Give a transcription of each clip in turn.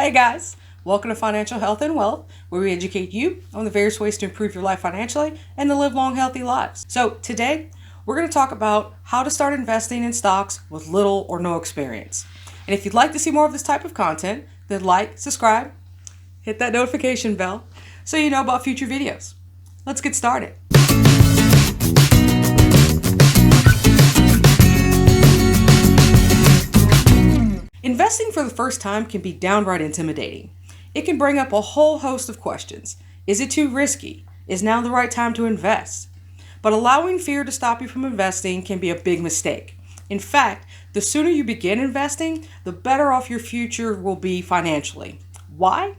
Hey guys, welcome to Financial Health and Wealth, where we educate you on the various ways to improve your life financially and to live long, healthy lives. So today, we're going to talk about how to start investing in stocks with little or no experience. And if you'd like to see more of this type of content, then like, subscribe, hit that notification bell so you know about future videos. Let's get started. Investing for the first time can be downright intimidating. It can bring up a whole host of questions. Is it too risky? Is now the right time to invest? But allowing fear to stop you from investing can be a big mistake. In fact, the sooner you begin investing, the better off your future will be financially. Why?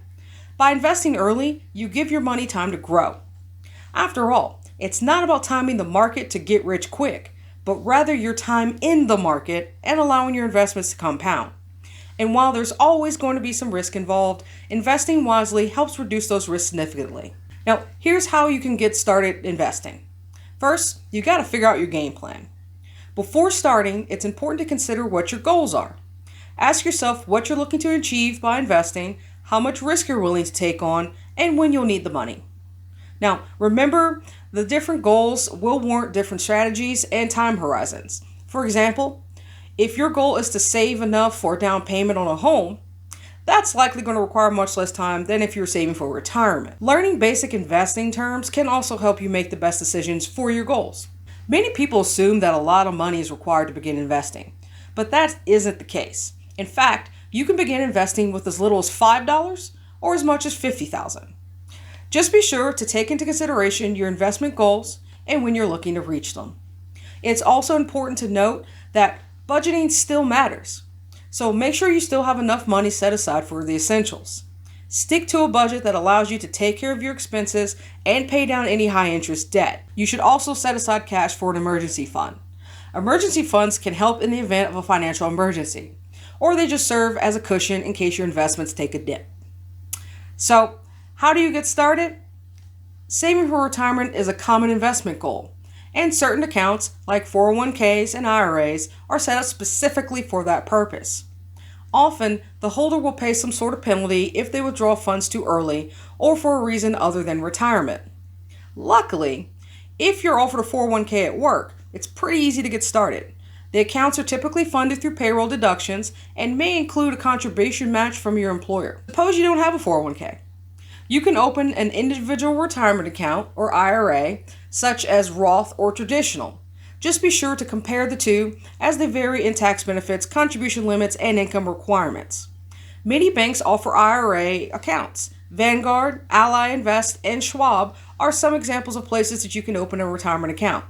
By investing early, you give your money time to grow. After all, it's not about timing the market to get rich quick, but rather your time in the market and allowing your investments to compound. And while there's always going to be some risk involved, investing wisely helps reduce those risks significantly. Now, here's how you can get started investing. First, you got to figure out your game plan. Before starting, it's important to consider what your goals are. Ask yourself what you're looking to achieve by investing, how much risk you're willing to take on, and when you'll need the money. Now, remember, the different goals will warrant different strategies and time horizons. For example, if your goal is to save enough for a down payment on a home, that's likely going to require much less time than if you're saving for retirement. Learning basic investing terms can also help you make the best decisions for your goals. Many people assume that a lot of money is required to begin investing, but that isn't the case. In fact, you can begin investing with as little as $5 or as much as $50,000. Just be sure to take into consideration your investment goals and when you're looking to reach them. It's also important to note that budgeting still matters, so make sure you still have enough money set aside for the essentials. Stick to a budget that allows you to take care of your expenses and pay down any high interest debt. You should also set aside cash for an emergency fund. Emergency funds can help in the event of a financial emergency, or they just serve as a cushion in case your investments take a dip. So, how do you get started? Saving for retirement is a common investment goal. And certain accounts, like 401ks and IRAs, are set up specifically for that purpose. Often, the holder will pay some sort of penalty if they withdraw funds too early or for a reason other than retirement. Luckily, if you're offered a 401k at work, it's pretty easy to get started. The accounts are typically funded through payroll deductions and may include a contribution match from your employer. Suppose you don't have a 401k. You can open an individual retirement account, or IRA, such as Roth or traditional. Just be sure to compare the two as they vary in tax benefits, contribution limits, and income requirements. Many banks offer IRA accounts. Vanguard, Ally Invest, and Schwab are some examples of places that you can open a retirement account.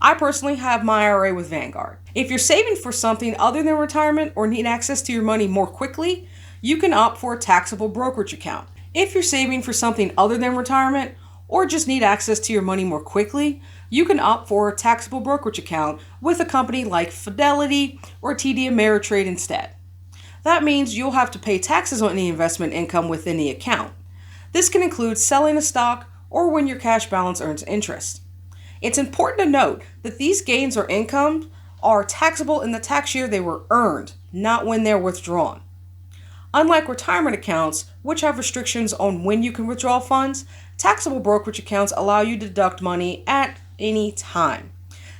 I personally have my IRA with Vanguard. If you're saving for something other than retirement or need access to your money more quickly, you can opt for a taxable brokerage account. If you're saving for something other than retirement or just need access to your money more quickly, you can opt for a taxable brokerage account with a company like Fidelity or TD Ameritrade instead. That means you'll have to pay taxes on any investment income within the account. This can include selling a stock or when your cash balance earns interest. It's important to note that these gains or income are taxable in the tax year they were earned, not when they're withdrawn. Unlike retirement accounts, which have restrictions on when you can withdraw funds, taxable brokerage accounts allow you to deduct money at any time.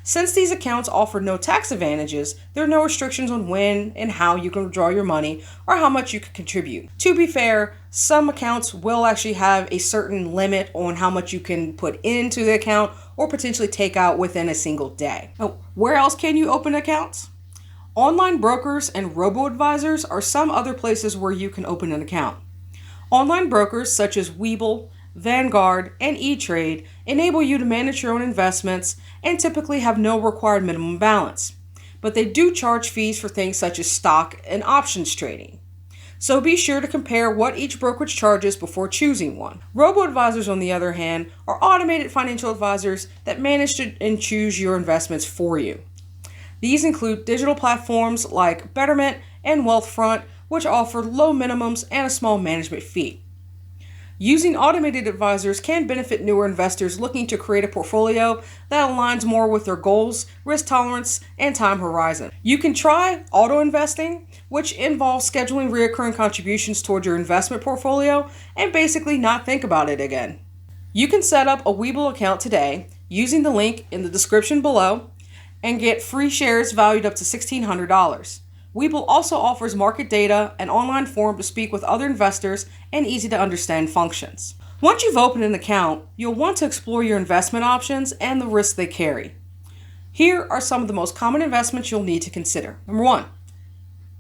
Since these accounts offer no tax advantages, there are no restrictions on when and how you can withdraw your money or how much you can contribute. To be fair, some accounts will actually have a certain limit on how much you can put into the account or potentially take out within a single day. Now, where else can you open accounts? Online brokers and Robo Advisors are some other places where you can open an account. Online brokers such as Webull, Vanguard, and E-Trade enable you to manage your own investments and typically have no required minimum balance. But they do charge fees for things such as stock and options trading. So be sure to compare what each brokerage charges before choosing one. Robo Advisors, on the other hand, are automated financial advisors that manage to and choose your investments for you. These include digital platforms like Betterment and Wealthfront, which offer low minimums and a small management fee. Using automated advisors can benefit newer investors looking to create a portfolio that aligns more with their goals, risk tolerance, and time horizon. You can try auto investing, which involves scheduling recurring contributions toward your investment portfolio and basically not think about it again. You can set up a Webull account today using the link in the description below and get free shares valued up to $1,600. Webull also offers market data, an online forum to speak with other investors, and easy to understand functions. Once you've opened an account, you'll want to explore your investment options and the risks they carry. Here are some of the most common investments you'll need to consider. Number 1,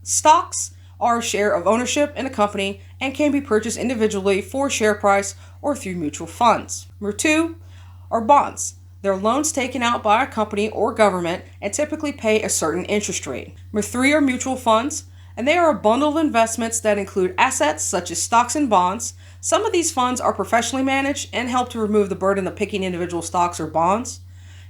stocks are a share of ownership in a company and can be purchased individually for share price or through mutual funds. Number 2 are bonds. They're loans taken out by a company or government and typically pay a certain interest rate. Number 3 are mutual funds, and they are a bundle of investments that include assets such as stocks and bonds. Some of these funds are professionally managed and help to remove the burden of picking individual stocks or bonds.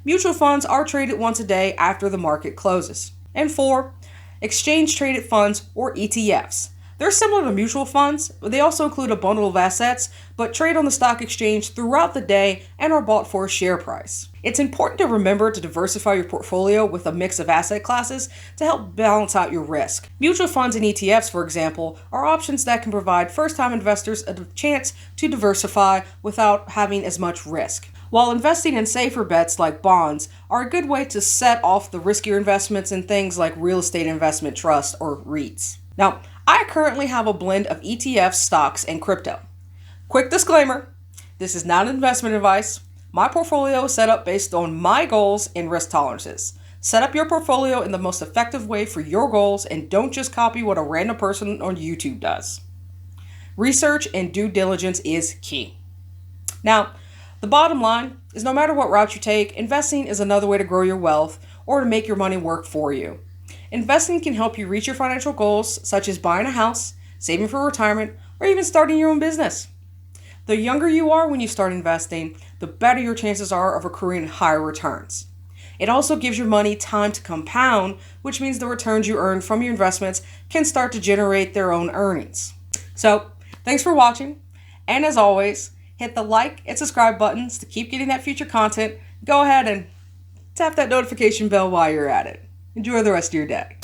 Mutual funds are traded once a day after the market closes. And 4, exchange-traded funds or ETFs. They're similar to mutual funds, but they also include a bundle of assets, but trade on the stock exchange throughout the day and are bought for a share price. It's important to remember to diversify your portfolio with a mix of asset classes to help balance out your risk. Mutual funds and ETFs, for example, are options that can provide first-time investors a chance to diversify without having as much risk. While investing in safer bets like bonds are a good way to set off the riskier investments in things like real estate investment trusts or REITs. Now, I currently have a blend of ETFs, stocks, and crypto. Quick disclaimer, this is not investment advice. My portfolio is set up based on my goals and risk tolerances. Set up your portfolio in the most effective way for your goals and don't just copy what a random person on YouTube does. Research and due diligence is key. Now, the bottom line is no matter what route you take, investing is another way to grow your wealth or to make your money work for you. Investing can help you reach your financial goals, such as buying a house, saving for retirement, or even starting your own business. The younger you are when you start investing, the better your chances are of accruing higher returns. It also gives your money time to compound, which means the returns you earn from your investments can start to generate their own earnings. So, thanks for watching, and as always, hit the like and subscribe buttons to keep getting that future content. Go ahead and tap that notification bell while you're at it. Enjoy the rest of your day.